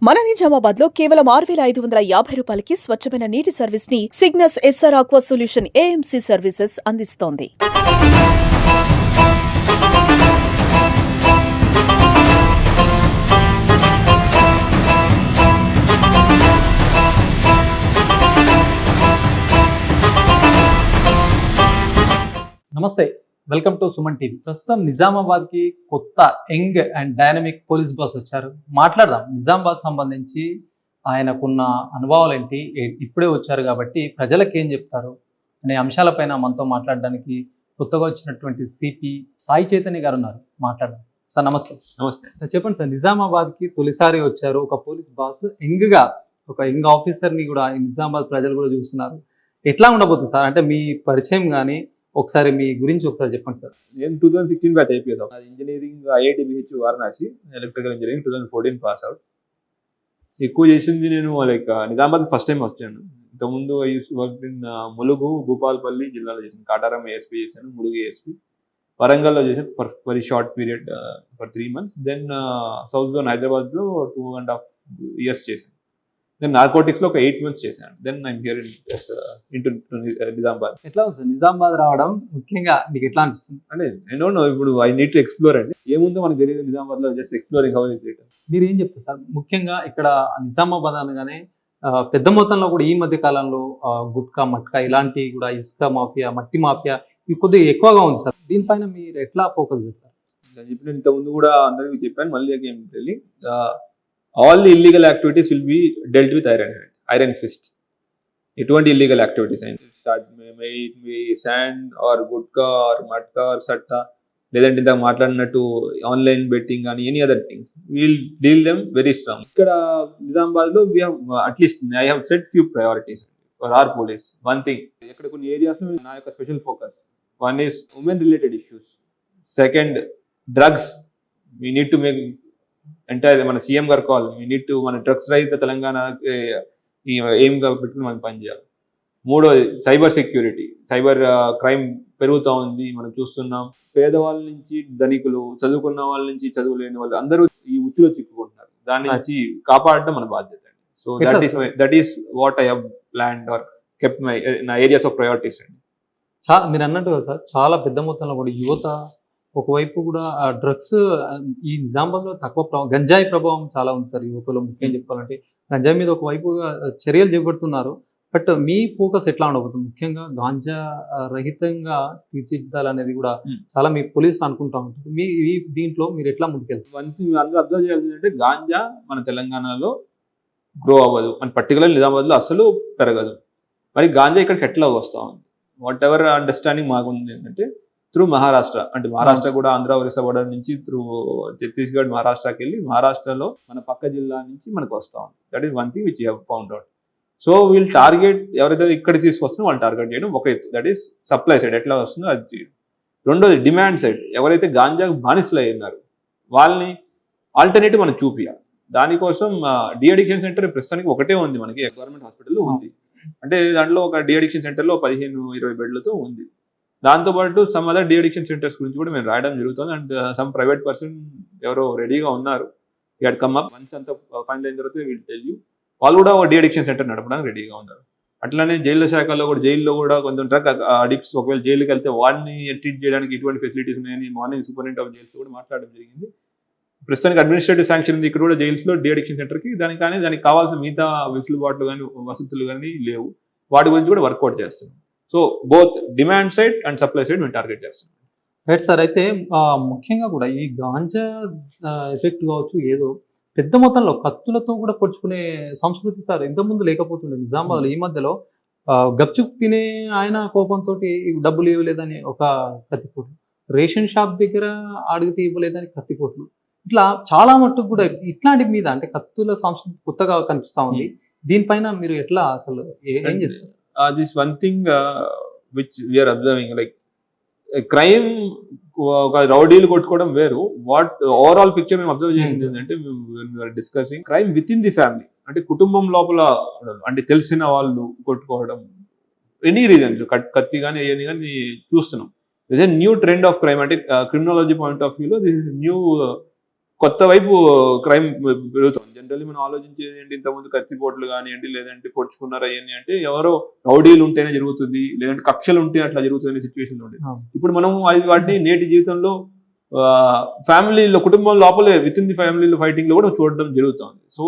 మన నిజామాబాద్ లో కేవలం 6,550 రూపాయలకి స్వచ్ఛమైన నీటి సర్వీస్ ని Cygnus SR aqua solution AMC services అందిస్తోంది. నమస్తే, వెల్కమ్ టు సుమన్ టీవీ. ప్రస్తుతం నిజామాబాద్ కి కొత్త young and dynamic police boss వచ్చారు. మాట్లాడదాం నిజామాబాద్ సంబంధించి ఆయనకున్న అనుభవాలు ఏంటి, ఇప్పుడే వచ్చారు కాబట్టి ప్రజలకు ఏం చెప్తారు అనే అంశాలపైన మనతో మాట్లాడడానికి కొత్తగా వచ్చినటువంటి సిపి సాయి చైతన్య గారు ఉన్నారు. మాట్లాడదాం సార్. నమస్తే. నమస్తే సార్, చెప్పండి సార్, నిజామాబాద్ కి తొలిసారి వచ్చారు ఒక పోలీస్ బాస్, యంగ్ ఒక యంగ్ ఆఫీసర్ ని కూడా నిజామాబాద్ ప్రజలు కూడా చూస్తున్నారు. ఎట్లా ఉండబోతుంది సార్? అంటే మీ పరిచయం కానీ ఒకసారి మీ గురించి ఒకసారి చెప్పండి సార్. నేను 2016 బ్యాచ్ అయిపోయాను. అది engineering IIT BH Varanasi, electrical engineering 2014 pass out. ఎక్కువ చేసింది నేను నిజామాబాద్ ఫస్ట్ టైం వచ్చాను. ఇంతకుముందు వర్క్ ఇన్ ములుగు, భూపాలపల్లి జిల్లాలో చేశాను. కాటారం ఏఎస్పీ చేశాను, ములుగు ఏఎస్పీ. వరంగల్లో చేశాను for very short period for 3 months. Then south zone హైదరాబాద్లో 2.5 years చేశాను. దెన్ నార్కోటిక్స్ లో ఒక 8 months చేశాను. Then I'm here in Nizamabad. ఎట్లా ఉంది సార్ నిజామాబాద్ రావడం? ముఖ్యంగా మీకు ఎట్లా అనిపిస్తుంది? అంటే ఐ డోంట్ నో, ఇప్పుడు ఐ నీడ్ టు ఎక్స్ప్లోర్ అండి. ఏముందో మనకు తెలియదు నిజామాబాద్ లో, just exploring how is it. మీరు ఏం చెప్తారు సార్? ముఖ్యంగా ఇక్కడ నిజామాబాద్ అనగానే పెద్ద మొత్తంలో కూడా ఈ మధ్య కాలంలో గుట్కా, మట్కా ఇలాంటి కూడా ఇసుక మాఫియా, మట్టి మాఫియా ఇవి కొద్దిగా ఎక్కువగా ఉంది సార్. దీనిపైన మీరు ఎట్లా ఫోకస్ చేస్తారు? చెప్పిన ఇంతకుముందు కూడా అందరికీ చెప్పాను, మళ్ళీ ఏం తెలియ, all the illegal activities will be dealt with iron fist. ఎటువంటి ఇల్లీగల్ యాక్టివిటీస్ అయినా, sand or gutka or matka or satta, లేదంటే ఇందాక మాట్లాడినట్టు ఆన్లైన్ బెట్టింగ్ కానీ any other things, will deal them very strong. ఇక్కడ నిజామాబాద్ లో at least I have set few priorities for our police. One thing, ఇక్కడ కొన్ని ఏరియాస్ లో నా యొక్క special focus. One is women related issues. Second, drugs. We need to make entire, మన CM గారు call, we need to మన drugs రహిత Telangana aim గా పెట్టుకుని మనం పనిచేయాలి. మూడోది, సైబర్ సెక్యూరిటీ. సైబర్ క్రైమ్ పెరుగుతూ ఉంది, మనం చూస్తున్నాం. పేదవాళ్ళ నుంచి ధనికులు, చదువుకున్న వాళ్ళ నుంచి చదువు లేని వాళ్ళు అందరూ ఈ ఉచ్చులో చిక్కుకుంటున్నారు. దాని నుంచి కాపాడటం మన బాధ్యత. So that is what I have planned or kept my నా ఏరియాస్ ఆఫ్ ప్రయారిటీస్ అండి. చాలా మీరు అన్నట్టు సార్, చాలా పెద్ద మొత్తంలో కూడా యువత ఒకవైపు కూడా డ్రగ్స్ ఈ నిజామాబాద్ లో తక్కువ గంజాయి ప్రభావం చాలా ఉంది సార్ యువకులు. ముఖ్యంగా చెప్పాలంటే గంజాయి మీద ఒకవైపుగా చర్యలు చేపడుతున్నారు. బట్ మీ ఫోకస్ ఎట్లా ఉండబోతుంది? ముఖ్యంగా గాంజా రహితంగా తీర్చిదిద్దాలనేది కూడా చాలా మీ పోలీసు అనుకుంటా ఉంటుంది. మీ దీంట్లో మీరు ఎట్లా ముందుకెళ్తారు? వన్ థింగ్ అందరూ అబ్జర్వ్ చేయాల్సింది అంటే, గాంజా మన తెలంగాణలో గ్రో అవ్వదు, మన పర్టికులర్ నిజామాబాద్ లో అసలు పెరగదు. మరి గాంజా ఇక్కడికి ఎట్లా వస్తా ఉంది? వాట్ ఎవర్ అండర్స్టాండింగ్ మాకుంది ఏంటంటే, త్రూ మహారాష్ట్ర. అంటే మహారాష్ట్ర కూడా ఆంధ్ర ఒరిస్సా బోర్డర్ నుంచి త్రూ ఛత్తీస్గఢ్ మహారాష్ట్రకి వెళ్ళి, మహారాష్ట్రలో మన పక్క జిల్లా నుంచి మనకు వస్తా ఉంది. That is one thing which you have found out. So వీళ్ళు టార్గెట్ ఎవరైతే ఇక్కడ తీసుకొస్తున్నారో వాళ్ళు టార్గెట్ చేయడం ఒక ఎత్తు. దట్ ఈస్ సప్లై సైడ్ ఎట్లా వస్తుందో అది చేయడం. రెండోది, డిమాండ్ సైడ్. ఎవరైతే గాంజాకు బానిసలు అయినారు వాళ్ళని ఆల్టర్నేటివ్ మనం చూపించాలి. దానికోసం డిఅడిక్షన్ సెంటర్ ప్రస్తుతానికి ఒకటే ఉంది మనకి, గవర్నమెంట్ హాస్పిటల్లో ఉంది. అంటే దాంట్లో ఒక డిఅడిక్షన్ సెంటర్లో 15-20 బెడ్లతో ఉంది. దాంతోపాటు సమ్ అదర్ డిఅడిక్షన్ సెంటర్స్ గురించి కూడా మేము రాయడం జరుగుతుంది. అండ్ సమ్ ప్రైవేట్ పర్సన్ ఎవరో రెడీగా ఉన్నారు, ఇట్ కమ్ అప్. వన్స్ అంతా ఫైనల్ అయిన తర్వాత వీల్ టెల్ యూ. వాళ్ళు కూడా ఒక డిఅడిక్షన్ సెంటర్ నడపడానికి రెడీగా ఉన్నారు. అట్లానే జైలు శాఖలో కూడా, జైల్లో కూడా కొంచెం డ్రగ్ అడిక్ట్స్ ఒకవేళ జైలుకి వెళ్తే వాడిని ట్రీట్ చేయడానికి ఎటువంటి ఫెసిలిటీస్ ఉన్నాయని మార్నింగ్ సూపరింటెండెంట్ ఆఫ్ జైల్స్ కూడా మాట్లాడడం జరిగింది. ప్రస్తుతానికి అడ్మినిస్ట్రేటివ్ శాంక్షన్ ఉంది ఇక్కడ కూడా జైల్స్ లో డిఅడిక్షన్ సెంటర్కి. దానికి కావాల్సిన మిగతా వెసులుబాట్లు కానీ వసతులు కానీ లేవు. వాటి గురించి కూడా వర్కౌట్ చేస్తున్నాం. So both demand side and supply side మేము టార్గెట్ చేస్తున్నాం. Right sir. అయితే ముఖ్యంగా కూడా ఈ గాంజా ఎఫెక్ట్ కావచ్చు, ఏదో పెద్ద మొత్తంలో కత్తులతో కూడా పొడుచుకునే సంస్కృతి సార్ ఇంతకుముందు లేకపోతుండే నిజామాబాద్లో. ఈ మధ్యలో గప్చుప్ తినే ఆయన కోపంతో డబ్బులు ఇవ్వలేదని ఒక కత్తిపోట్లు, రేషన్ షాప్ దగ్గర అడిగితే ఇవ్వలేదని కత్తిపోట్లు, ఇట్లా చాలా మట్టుకు కూడా ఇట్లాంటి మీద అంటే కత్తుల సంస్కృతి కొత్తగా కనిపిస్తా ఉంది. దీనిపైన మీరు ఎట్లా అసలు ఏం చేస్తారు? This one thing which we're observing, like crime ఒక రౌడీలు కొట్టుకోవడం వేరు. వాట్ ఓవరాల్ పిక్చర్ మేము అబ్జర్వ్ చేసింది ఏంటంటే, discussing crime within the family. అంటే కుటుంబం లోపల, అంటే తెలిసిన వాళ్ళు కొట్టుకోవడం, ఎనీ రీజన్స్, కత్తి కానీ ఏని కానీ చూస్తున్నాం. This a new trend of crime. అంటే క్రిమినాలజీ పాయింట్ ఆఫ్ వ్యూలో దిస్ ఇస్ న్యూ కొత్త వైపు క్రైమ్ పెరుగుతుంది. జనరల్లీ మనం ఆలోచించేది ఏంటి, ఇంతకుముందు కత్తిపోట్లు కానివ్వండి, లేదంటే పొడుచుకున్నారు అవన్నీ అంటే ఎవరో రౌడీలు ఉంటేనే జరుగుతుంది, లేదంటే కక్షలు ఉంటే అట్లా జరుగుతుంది అనే సిచ్యువేషన్ ఉండేది. ఇప్పుడు మనం వాటిని నేటి జీవితంలో ఫ్యామిలీలో, కుటుంబం లోపలే విత్ ఇన్ ది ఫ్యామిలీలో ఫైటింగ్ లో కూడా చూడడం జరుగుతుంది. So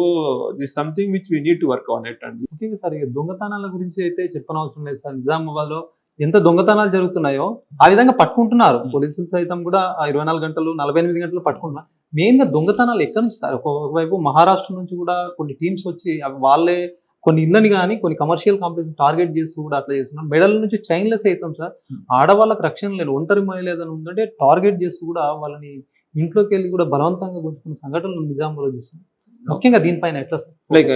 this something which we need to work on it అండి. ముఖ్యంగా సార్ ఇక దొంగతనాల గురించి అయితే చెప్పనవసరం లేదు సార్. నిజామాబాద్ లో ఎంత దొంగతనాలు జరుగుతున్నాయో ఆ విధంగా పట్టుకుంటున్నారు పోలీసులు సైతం కూడా. 24 గంటలు 48 గంటలు పట్టుకుంటున్నారు. మెయిన్ గా దొంగతనాలు ఎక్కడి నుంచి సార్? ఒకవైపు మహారాష్ట్ర నుంచి కూడా కొన్ని టీమ్స్ వచ్చి వాళ్ళే కొన్ని ఇళ్ళని కానీ కొన్ని కమర్షియల్ కాంప్లెక్స్ టార్గెట్ చేస్తూ కూడా అట్లా చేస్తున్నారు. మెడల నుంచి చైన్లెస్ అవుతాం సార్. ఆడవాళ్ళకి రక్షణ లేదు. ఒంటరి మహిళ ఏదైనా ఉందంటే టార్గెట్ చేస్తూ కూడా వాళ్ళని ఇంట్లోకి వెళ్ళి కూడా బలవంతంగా గుంజుకున్న సంఘటనలు నిజాంలో చూస్తున్నాం. ముఖ్యంగా దీనిపైన ఎట్లా సార్? లైక్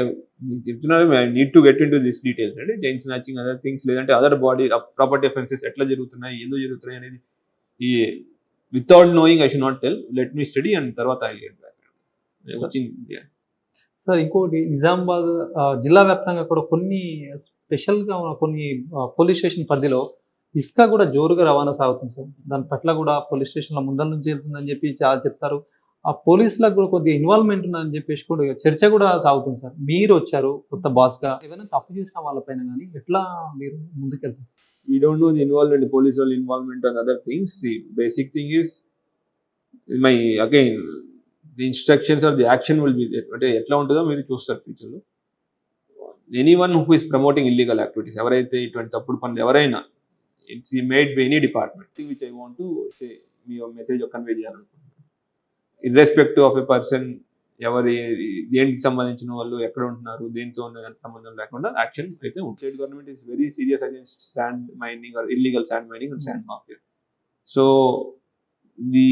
చెప్తున్నారు, I need to get in to this details అంటే చైన్ స్నాచింగ్, అదర్ థింగ్స్, లేదంటే అదర్ బాడీ ప్రాపర్టీ అఫెన్సెస్ ఎట్లా జరుగుతున్నాయి, ఎందుకు జరుగుతున్నాయి అనేది ఈ without knowing I should not tell. Let me study and తర్వాత ఐ గెట్ బ్యాక్. సార్ ఇంకోటి, నిజామాబాద్ జిల్లా వ్యాప్తంగా కూడా కొన్ని స్పెషల్గా కొన్ని పోలీస్ స్టేషన్ పరిధిలో ఇసుక కూడా జోరుగా రవాణా సాగుతుంది సార్. దాని పట్ల కూడా పోలీస్ స్టేషన్ల ముందర నుంచి వెళ్తుందని చెప్పి చాలా చెప్తారు. ఆ పోలీసులకు కూడా కొద్దిగా ఇన్వాల్వ్మెంట్ ఉందని చెప్పేసి కూడా చర్చ కూడా సాగుతుంది సార్. మీరు వచ్చారు కొత్త బాస్గా, ఏదైనా తప్పు చేసిన వాళ్ళపైన కానీ ఎట్లా మీరు ముందుకెళ్తారు? We don't know the involvement, the police or involvement and other things. The basic thing is again the instructions or the action will be there. But etla untudo meer chustaru future lo. Anyone who is promoting illegal activities, ఎవరైతే ఇటువంటి తప్పుడు పనులు ఎవరైనా, it's made by any department, which I want to say me message convey చేయాలనుకుంటున్నాను. Irrespective of a person, ఎవరి దేనికి సంబంధించిన వాళ్ళు ఎక్కడ ఉంటున్నారు, దేనితో సంబంధం లేకుండా యాక్షన్ అయితే ఉంటుంది. State government is very serious against sand mining or illegal sand mining and sand mafia. So the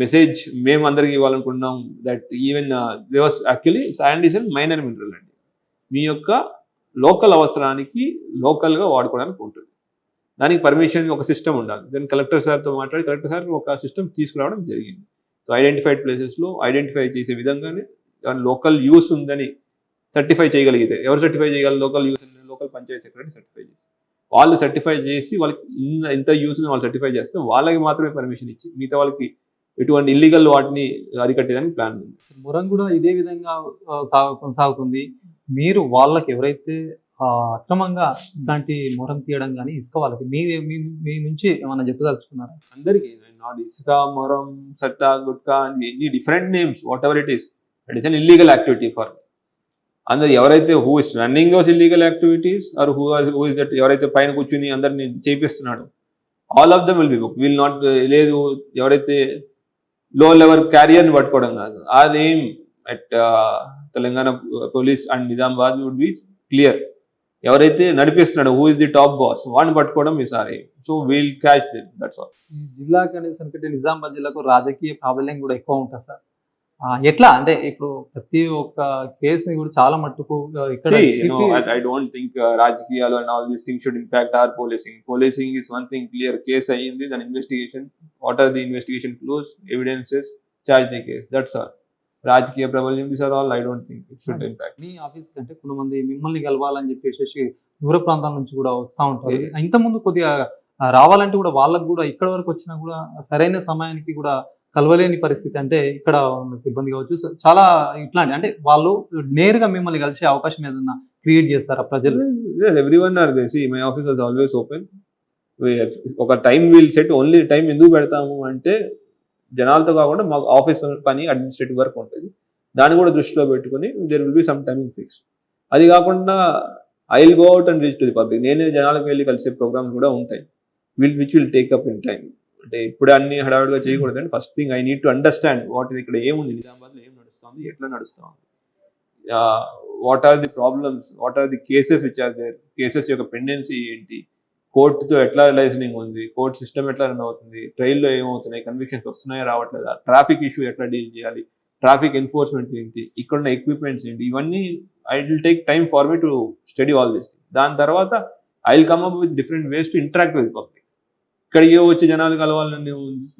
message మేము అందరికి ఇవ్వాలనుకుంటున్నాం దట్ ఈవెన్ దేవాస్ actually sand is and minor mineral అండి. మీ యొక్క లోకల్ అవసరానికి లోకల్గా వాడుకోవడానికి ఉంటుంది. దానికి పర్మిషన్ ఒక సిస్టమ్ ఉండాలి. దెన్ కలెక్టర్ సార్తో మాట్లాడి కలెక్టర్ సార్ ఒక సిస్టమ్ తీసుకురావడం జరిగింది. సో ఐడెంటిఫైడ్ ప్లేసెస్లో ఐడెంటిఫై చేసే విధంగానే లోకల్ యూస్ ఉందని సర్టిఫై చేయగలిగితే, ఎవరు సర్టిఫై చేయగలరు? లోకల్ యూస్, లోకల్ పంచాయతీ సెక్రటరీ సర్టిఫై చేసి, వాళ్ళు సర్టిఫై చేసి వాళ్ళకి ఇంత యూస్ని వాళ్ళు సర్టిఫై చేస్తే వాళ్ళకి మాత్రమే పర్మిషన్ ఇచ్చి మిగతా వాళ్ళకి ఎటువంటి ఇల్లీగల్ వాటిని అరికట్టేదానికి ప్లాన్ ఉంది. మురం కూడా ఇదే విధంగా కొనసాగుతుంది. మీరు వాళ్ళకి ఎవరైతే అక్రమంగా ఇలాంటి మురం తీయడం కానీ ఇసుక వాళ్ళకి మీ నుంచి ఏమన్నా చెప్పదలుచుకున్నారా? అందరికీ నాట్ ఇసుక, మొరం, satta, gutka any different names, whatever it is, it is an illegal activity for అందరు. ఎవరైతే who is running those illegal activities or who is that, ఎవరైతే పైన కూర్చుని అందరిని చేపిస్తున్నాడు, all of them will be book. Will not, లేదు ఎవరైతే low level క్యారియర్ని పట్టుకోవడం కాదు. ఆ name at Telangana police and Nizamabad would be clear. ఎవరైతే నడిపిస్తున్నాడు, who is the top boss, వాడిని పట్టుకోవడం ఈ సారి. So we'll catch them, that's all. ఈ జిల్లాకి అనేసరికి నిజామాబాద్ జిల్లాకు రాజకీయ ప్రాబల్యం కూడా ఎక్కువ ఉంటుంది సార్. ఎట్లా అంటే ఇప్పుడు ప్రతి ఒక్క కేసుని కూడా చాలా మట్టుకు ఇక్కడ I don't think రాజకీయాలు and all these things should impact our policing. Policing is one thing clear. Case అయ్యింది, దాని investigation, what are the investigation clues, evidences, charge the case, that's all. రాజకీయ ప్రాబల్యం, these are all I don't think it should impact. Me office కంటే కొంతమంది మిమ్మల్ని కలవాలని చెప్పేసి దూర ప్రాంతాల నుంచి కూడా వస్తూ ఉంటారు. ఇంతకుముందు కొద్దిగా రావాలంటే కూడా వాళ్ళకు కూడా ఇక్కడ వరకు వచ్చినా కూడా సరైన సమయానికి కూడా కలవలేని పరిస్థితి. అంటే ఇక్కడ ఉన్న సిబ్బంది కావచ్చు, చాలా ఇట్లాంటి అంటే వాళ్ళు నేరుగా మిమ్మల్ని కలిసే అవకాశం ఏదన్నా క్రియేట్ చేస్తారా ప్రజలు? Everyone are there. See, my office is always open. ఒక time will set, only time ఎందుకు పెడతాము అంటే జనాలతో కాకుండా మాకు ఆఫీస్ పని, అడ్మినిస్ట్రేటివ్ వర్క్ ఉంటుంది, దాన్ని కూడా దృష్టిలో పెట్టుకుని there will be some timing fix. అది కాకుండా I will go out and reach to the public. నేనే జనాలకు వెళ్ళి కలిసే ప్రోగ్రామ్స్ కూడా ఉంటాయి, which will take up in time. అంటే ఇప్పుడు అన్ని హడావుడిగా చేయకూడదు అండి. First thing I need to understand what ఇక్కడ ఏముంది, నిజామాబాద్లో ఏం నడుస్తుంది, ఎట్లా నడుస్తుంది, what are the problems, what are the cases which are there, cases యొక్క పెండెన్సీ ఏంటి, కోర్టుతో ఎట్లా లైసెనింగ్ ఉంది, కోర్టు సిస్టమ్ ఎట్లా రన్ అవుతుంది, ట్రైల్లో ఏమవుతున్నాయి, కన్విక్షన్స్ వస్తున్నాయా రావట్లేదా, ట్రాఫిక్ ఇష్యూ ఎట్లా డీల్ చేయాలి, ట్రాఫిక్ ఎన్ఫోర్స్మెంట్ ఏంటి, ఇక్కడున్న ఎక్విప్మెంట్స్ ఏంటి, ఇవన్నీ I will take time for me to study all this thing. దాని తర్వాత I will come up with different ways to interact with public. ఇక్కడికి వచ్చి జనాలు కలవాలని,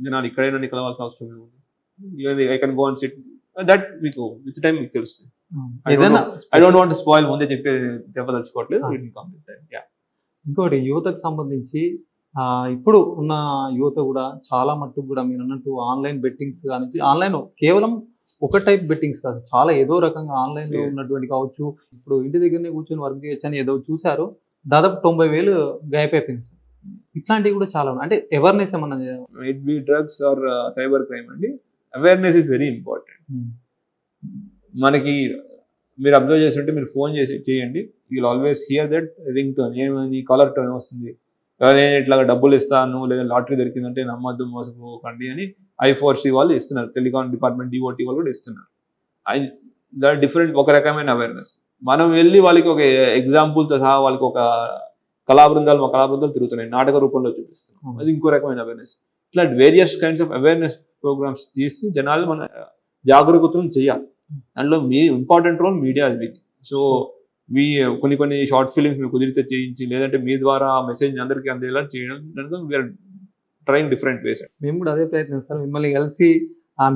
జనాలు ఇక్కడైనా కలవాల్సిన అవసరం ఏముంది. I can go and SIT that మీకు విత్ టైం మీకు తెలుస్తుంది. I don't want to spoil, ముందే చెప్పదలుచుకోవట్లేదు. ఇంకోటి యువతకు సంబంధించి ఇప్పుడు ఉన్న యువత కూడా చాలా మట్టుకు కూడా మీరు అన్నట్టు ఆన్లైన్ బెట్టింగ్స్ కానీ, ఆన్లైన్ కేవలం ఒక టైప్ బెట్టింగ్స్ కాదు, చాలా ఏదో రకంగా ఆన్లైన్ లో Yes. ఉన్నటువంటి కావచ్చు. ఇప్పుడు ఇంటి దగ్గరనే కూర్చొని వర్క్ చేయొచ్చు అని ఏదో చూసారు, దాదాపు 90,000 గాయపైపోయింది. ఇట్లాంటివి కూడా చాలా ఉన్నాయి. అంటే అవేర్నెస్ ఏమన్నా it be drugs or cyber crime అండి, అవేర్నెస్ ఇస్ వెరీ ఇంపార్టెంట్. మనకి మీరు అబ్జర్వ్ చేస్తుంటే మీరు ఫోన్ చేయండి, you will always hear that ring tone, ఏమని కాలర్ టోన్ వస్తుంది. ఎవరైనా ఇట్లా డబ్బులు ఇస్తాను లేదా లాటరీ దొరికిందంటే నమ్మద్దు మోసపోకండి అని I4C వాళ్ళు ఇస్తున్నారు, టెలికాం డిపార్ట్మెంట్ డిఓటి వాళ్ళు కూడా ఇస్తున్నారు. డిఫరెంట్ ఒక రకమైన అవేర్నెస్. మనం వెళ్ళి వాళ్ళకి ఒక ఎగ్జాంపుల్తో సహా వాళ్ళకి ఒక కళాబృందాలు తిరుగుతున్నాయి, నాటక రూపంలో చూపిస్తున్నాం, అది ఇంకో రకమైన అవేర్నెస్. ఇట్లా various kinds of awareness programmes తీసి జనాలు మన జాగరూకతను చేయాలి. దాంట్లో ఇంపార్టెంట్ రోల్ మీడియా ఇది. సో కొన్ని షార్ట్ ఫిలిమ్స్ మీకు కుదిరితే చేయించి, లేదంటే మీ ద్వారా మెసేజ్ అందరికీ అందేలా చేయడం, వీఆర్ ట్రైంగ్ డిఫరెంట్ వేస్. మేము కూడా అదే ప్రయత్నిస్తాం, మిమ్మల్ని కలిసి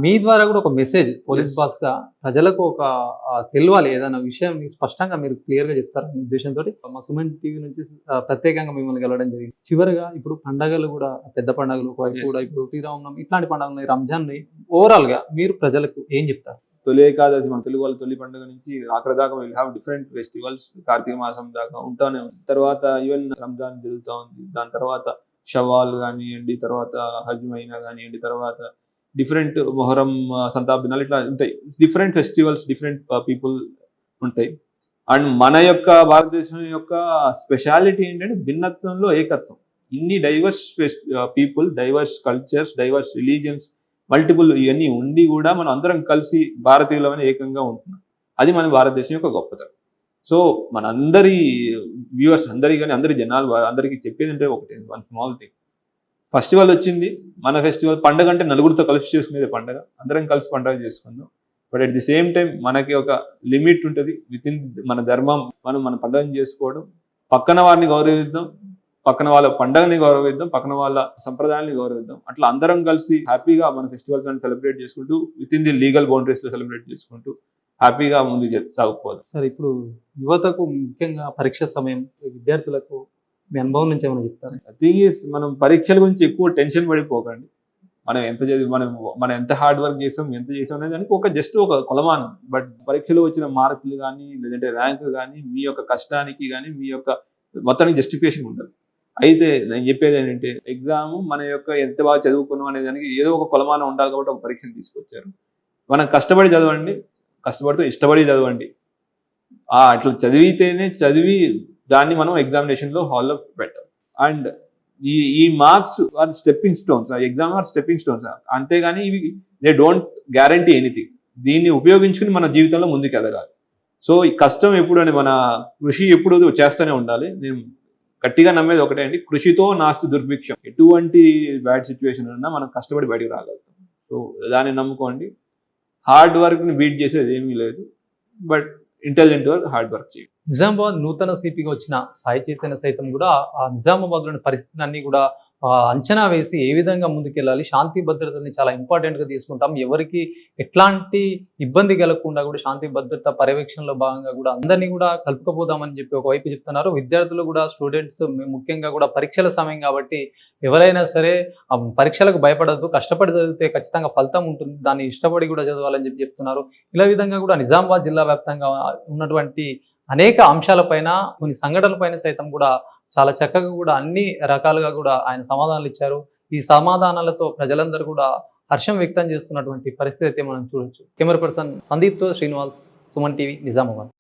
మీ ద్వారా కూడా ఒక మెసేజ్ పోలీస్ బాస్ గా ప్రజలకు ఒక తెలియాలి, ఏదైనా విషయం స్పష్టంగా మీరు క్లియర్ గా చెప్తారు అనే ఉద్దేశంతో మా సుమన్ టీవీ నుంచి ప్రత్యేకంగా మిమ్మల్ని కలవడం జరిగింది. చివరిగా ఇప్పుడు పండగలు కూడా పెద్ద పండుగలు ఒకవైపు కూడా ఇప్పుడు శ్రీరామనవమి ఇట్లాంటి పండుగలు, రంజాన్, ఓవరాల్ గా మీరు ప్రజలకు ఏం చెప్తారు? తొలి ఏకాదశి మన తెలుగు వాళ్ళ తొలి పండుగ నుంచి అక్కడ దాకా విల్ హ్యావ్ డిఫరెంట్ ఫెస్టివల్స్, కార్తీక మాసం దాకా ఉంటానే ఉంది. తర్వాత ఈవెన్ రంజాన్ జరుగుతూ ఉంది, దాని తర్వాత షవాల్ కానివ్వండి, తర్వాత హజ్ మైనా కానివ్వండి, తర్వాత డిఫరెంట్ మొహరం, సంతాబ్, ఇట్లా ఉంటాయి. డిఫరెంట్ ఫెస్టివల్స్, డిఫరెంట్ పీపుల్ ఉంటాయి. అండ్ మన యొక్క భారతదేశం యొక్క స్పెషాలిటీ ఏంటంటే భిన్నత్వంలో ఏకత్వం. ఇన్ని divorce people, divorce cultures, divorce religions, multiple ఇవన్నీ ఉండి కూడా మనం అందరం కలిసి భారతీయులమని ఏకంగా ఉంటున్నాం. అది మన భారతదేశం యొక్క గొప్పతనం. సో మన అందరి వ్యూవర్స్ అందరి కానీ అందరి జనాలు అందరికీ చెప్పేది అంటే ఒకటే, వన్ స్మాల్ థింగ్. ఫెస్టివల్ వచ్చింది, మన ఫెస్టివల్ పండుగ అంటే నలుగురితో కలిసి చేసుకునేది పండుగ, అందరం కలిసి పండుగ చేసుకుందాం. But at the same time మనకి ఒక లిమిట్ ఉంటుంది విత్ ఇన్ మన ధర్మం. మన పండుగను చేసుకోవడం, పక్కన వారిని గౌరవిద్దాం, పక్కన వాళ్ళ పండుగని గౌరవిద్దాం, పక్కన వాళ్ళ సంప్రదాయాన్ని గౌరవిద్దాం. అట్లా అందరం కలిసి హ్యాపీగా మన ఫెస్టివల్స్ అని సెలబ్రేట్ చేసుకుంటూ with in the legal boundaries లో సెలబ్రేట్ చేసుకుంటూ హ్యాపీగా ముందుకు సాగుకోవాలి. సార్, ఇప్పుడు యువతకు ముఖ్యంగా పరీక్ష సమయం, విద్యార్థులకు మీ అనుభవం నుంచి ఏమైనా చెప్తారు? థింగ్ ఈస్, మనం పరీక్షల గురించి ఎక్కువ టెన్షన్ పడిపోకండి. మనం ఎంత చదివి మనం ఎంత హార్డ్ వర్క్ చేసాం, ఎంత చేసాం అనేది దానికి జస్ట్ ఒక కొలమానం. బట్ పరీక్షలో వచ్చిన మార్కులు కానీ లేదంటే ర్యాంకు కానీ మీ యొక్క కష్టానికి కానీ మీ యొక్క మొత్తానికి జస్టిఫికేషన్ ఉండదు. అయితే నేను చెప్పేది ఏంటంటే ఎగ్జామ్ మన యొక్క ఎంత బాగా చదువుకున్నాం అనే దానికి ఏదో ఒక కొలమానం ఉండాలి కాబట్టి ఒక పరీక్షను తీసుకొచ్చారు. మనం కష్టపడి చదవండి, కష్టపడుతూ ఇష్టపడి చదవండి. అట్లా చదివి దాన్ని మనం ఎగ్జామినేషన్లో హాల్లో పెట్టాలి. అండ్ ఈ marks are stepping stones, exam are stepping stones, అంతేగాని ఇవి దే డోంట్ గ్యారంటీ ఎనీథింగ్. దీన్ని ఉపయోగించుకుని మన జీవితంలో ముందుకు ఎదగాలి. సో ఈ కష్టం ఎప్పుడు అని మన కృషి ఎప్పుడు చేస్తూనే ఉండాలి. నేను గట్టిగా నమ్మేది ఒకటే అండి, కృషితో నాస్తి దుర్భిక్షం. ఎటువంటి బ్యాడ్ సిచ్యువేషన్ ఉన్నా మనం కష్టపడి బయటకు రాగలుగుతాం. సో దాన్ని నమ్ముకోండి. హార్డ్ వర్క్ని బీట్ చేసేది ఏమీ లేదు, but intelligent work, hard work చేయండి. నిజామాబాద్ నూతన సిపిగా వచ్చిన సాయి చైతన్య సైతం కూడా ఆ నిజామాబాద్లోని పరిస్థితులన్నీ కూడా అంచనా వేసి ఏ విధంగా ముందుకెళ్ళాలి, శాంతి భద్రతని చాలా ఇంపార్టెంట్గా తీసుకుంటాం, ఎవరికి ఎట్లాంటి ఇబ్బంది కలగకుండా కూడా శాంతి భద్రత పర్యవేక్షణలో భాగంగా కూడా అందరినీ కూడా కలుపుకపోదామని చెప్పి ఒకవైపు చెప్తున్నారు. విద్యార్థులు కూడా, స్టూడెంట్స్ ముఖ్యంగా కూడా పరీక్షల సమయం కాబట్టి ఎవరైనా సరే ఆ పరీక్షలకు భయపడద్దు, కష్టపడి చదివితే ఖచ్చితంగా ఫలితం ఉంటుంది, దాన్ని ఇష్టపడి కూడా చదవాలని చెప్పి చెప్తున్నారు. ఇలా విధంగా కూడా నిజామాబాద్ జిల్లా వ్యాప్తంగా ఉన్నటువంటి అనేక అంశాలపైన, కొన్ని సంఘటనలపైన సైతం కూడా చాలా చక్కగా కూడా అన్ని రకాలుగా కూడా ఆయన సమాధానాలు ఇచ్చారు. ఈ సమాధానాలతో ప్రజలందరూ కూడా హర్షం వ్యక్తం చేస్తున్నటువంటి పరిస్థితి అయితే మనం చూడొచ్చు. కెమెరా పర్సన్ సందీప్తో శ్రీనివాస్, సుమన్ టీవీ, నిజామాబాద్.